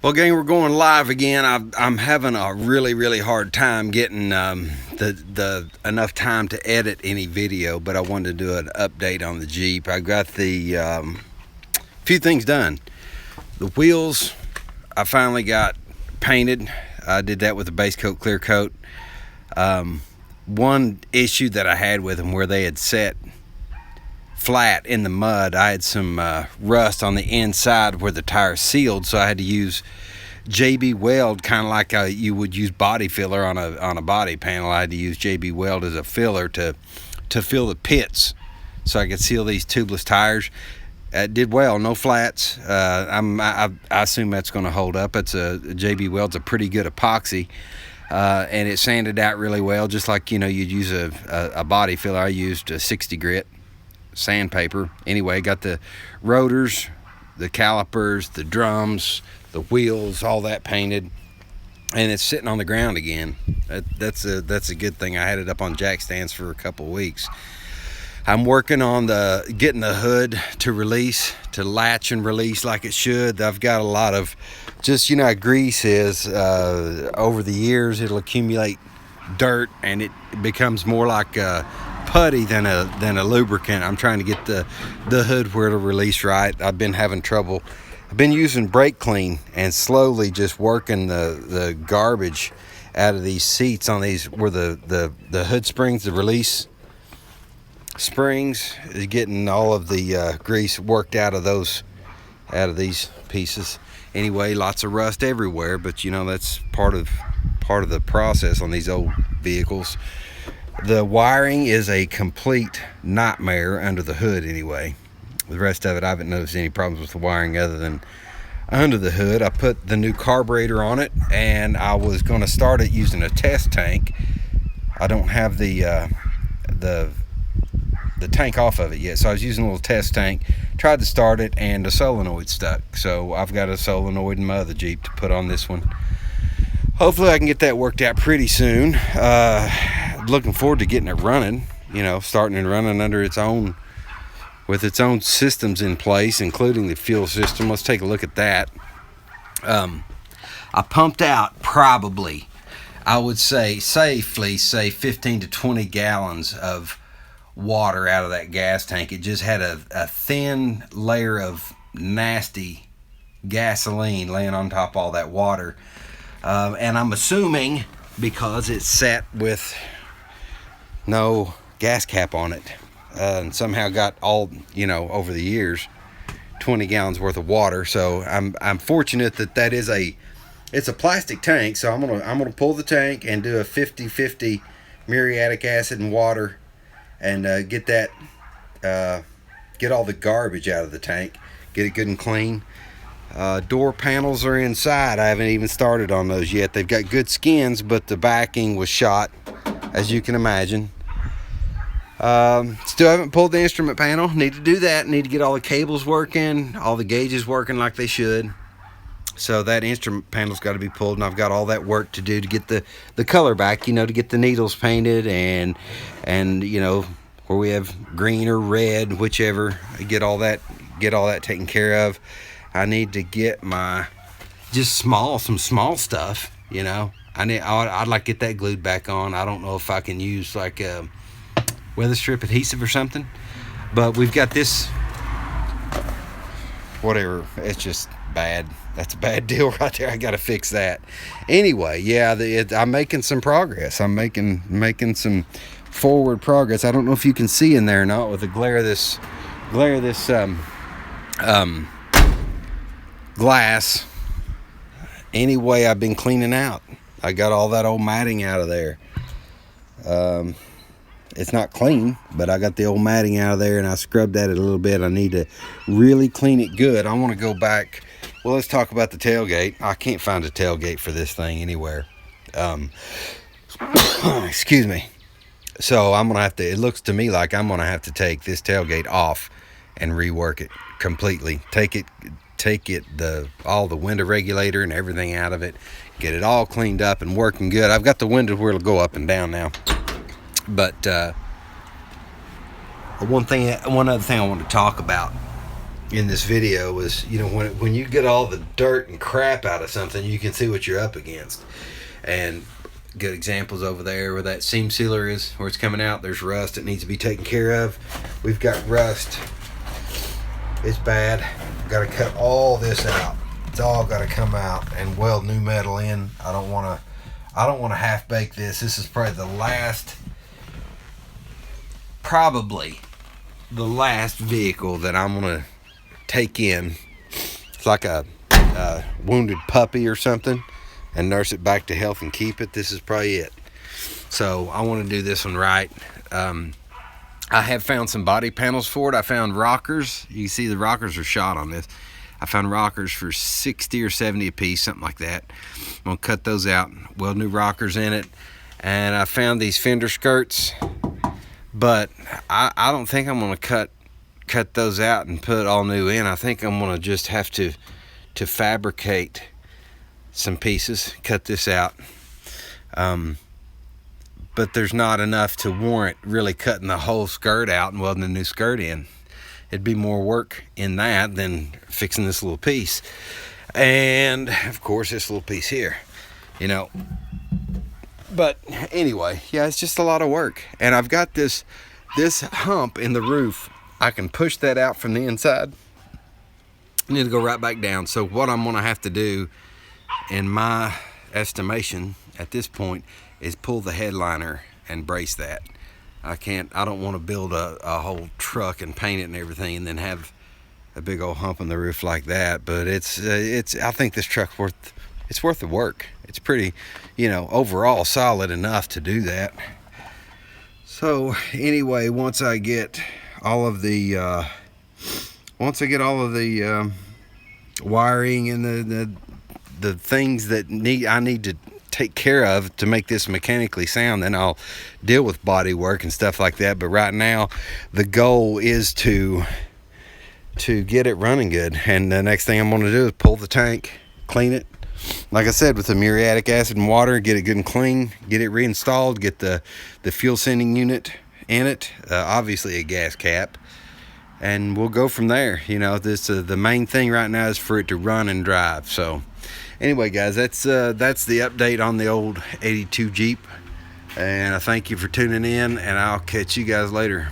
Well, gang, we're going live again. I'm having a really hard time getting the enough time to edit any video, but I wanted to do an update on the Jeep. I got the few things done. The wheels, I finally got painted. I did that with a base coat, clear coat. One issue that I had with them where they had set flat in the mud, I had some rust on the inside where the tire sealed, so I had to use JB Weld, kind of like you would use body filler on a body panel. I had to use JB Weld as a filler to fill the pits so I could seal these tubeless tires. It did well, no flats. I assume that's going to hold up. It's JB Weld's a pretty good epoxy, and it sanded out really well, just like you'd use a body filler. I used a 60 grit sandpaper. Anyway, got the rotors, the calipers, the drums, the wheels, all that painted, and it's sitting on the ground again. That's a good thing. I had it up on jack stands for a couple weeks. I'm working on getting the hood to latch and release like it should. I've got a lot of just how grease is. Over the years it'll accumulate dirt and it becomes more like putty than a lubricant. I'm trying to get the hood where it'll release right. I've been having trouble. I've been using brake clean and slowly just working the garbage out of these seats on these where the hood springs, the release springs, is getting all of the grease worked out of these pieces. Anyway, lots of rust everywhere, but that's part of the process on these old vehicles. The wiring is a complete nightmare under the hood anyway. The rest of it, I haven't noticed any problems with the wiring other than under the hood. I put the new carburetor on it, and I was going to start it using a test tank. I don't have the tank off of it yet, so I was using a little test tank. Tried to start it, and the solenoid stuck. So I've got a solenoid in my other Jeep to put on this one. Hopefully I can get that worked out pretty soon. Looking forward to getting it running, starting and running with its own systems in place, including the fuel system. Let's take a look at that. I pumped out probably, I would safely say 15 to 20 gallons of water out of that gas tank. It just had a thin layer of nasty gasoline laying on top of all that water. And I'm assuming because it's set with no gas cap on it, and somehow got all over the years 20 gallons worth of water. So I'm fortunate that it's a plastic tank. So I'm gonna pull the tank and do a 50-50 muriatic acid and water, and get all the garbage out of the tank, get it good and clean. Door panels are inside. I haven't even started on those yet. They've got good skins, but the backing was shot, as you can imagine. Still haven't pulled the instrument panel. Need to do that. Need to get all the cables working, all the gauges working like they should. So that instrument panel's got to be pulled, and I've got all that work to do to get the color back, to get the needles painted and where we have green or red, whichever, get all that taken care of. I need to get some small stuff, I'd like to get that glued back on. I don't know if I can use like a weather strip adhesive or something, but we've got this, whatever, it's just bad. That's a bad deal right there. I got to fix that. Anyway, yeah, I'm making some progress. I'm making some forward progress. I don't know if you can see in there or not with the glare of this glass. Anyway, I've been cleaning out. I got all that old matting out of there. It's not clean, but I got the old matting out of there, and I scrubbed at it a little bit. I need to really clean it good. I want to go back. Well, let's talk about the tailgate. I can't find a tailgate for this thing anywhere. Excuse me. So I'm gonna have to. It looks to me like I'm gonna have to take this tailgate off and rework it completely. Take all the window regulator and everything out of it. Get it all cleaned up and working good. I've got the window where it'll go up and down now. But one other thing I want to talk about in this video was, you know, when you get all the dirt and crap out of something, you can see what you're up against. And good examples over there where that seam sealer is, where it's coming out, there's rust that needs to be taken care of. We've got rust. It's bad. We've got to cut all this out. It's all got to come out and weld new metal in. I don't want to half bake this. This is probably the last vehicle that I'm gonna take in. It's like a wounded puppy or something, and nurse it back to health and keep it. This is probably it. So I want to do this one right. I have found some body panels for it. I found rockers. You can see the rockers are shot on this. I found rockers for 60 or 70 a piece, something like that. I'm gonna cut those out, weld new rockers in it. And I found these fender skirts, but I don't think I'm gonna cut those out and put all new in. I think I'm gonna just have to fabricate some pieces, cut this out. But there's not enough to warrant really cutting the whole skirt out and welding a new skirt in. It'd be more work in that than fixing this little piece. And of course this little piece here, you know. But anyway, yeah, it's just a lot of work. And I've got this hump in the roof. I can push that out from the inside and it'll go right back down. So what I'm gonna have to do, in my estimation at this point, is pull the headliner and brace that. I don't want to build a whole truck and paint it and everything and then have a big old hump in the roof like that. But I think this truck's worth the work. It's pretty, you know, overall solid enough to do that. So anyway, once I get all of the wiring and the things that I need to take care of to make this mechanically sound, then I'll deal with body work and stuff like that. But right now the goal is to get it running good, and the next thing I'm going to do is pull the tank, clean it, like I said, with the muriatic acid and water, get it good and clean, get it reinstalled, get the fuel sending unit in it, obviously a gas cap, and we'll go from there. You know, the main thing right now is for it to run and drive. So anyway, guys, that's the update on the old 82 Jeep, and I thank you for tuning in, and I'll catch you guys later.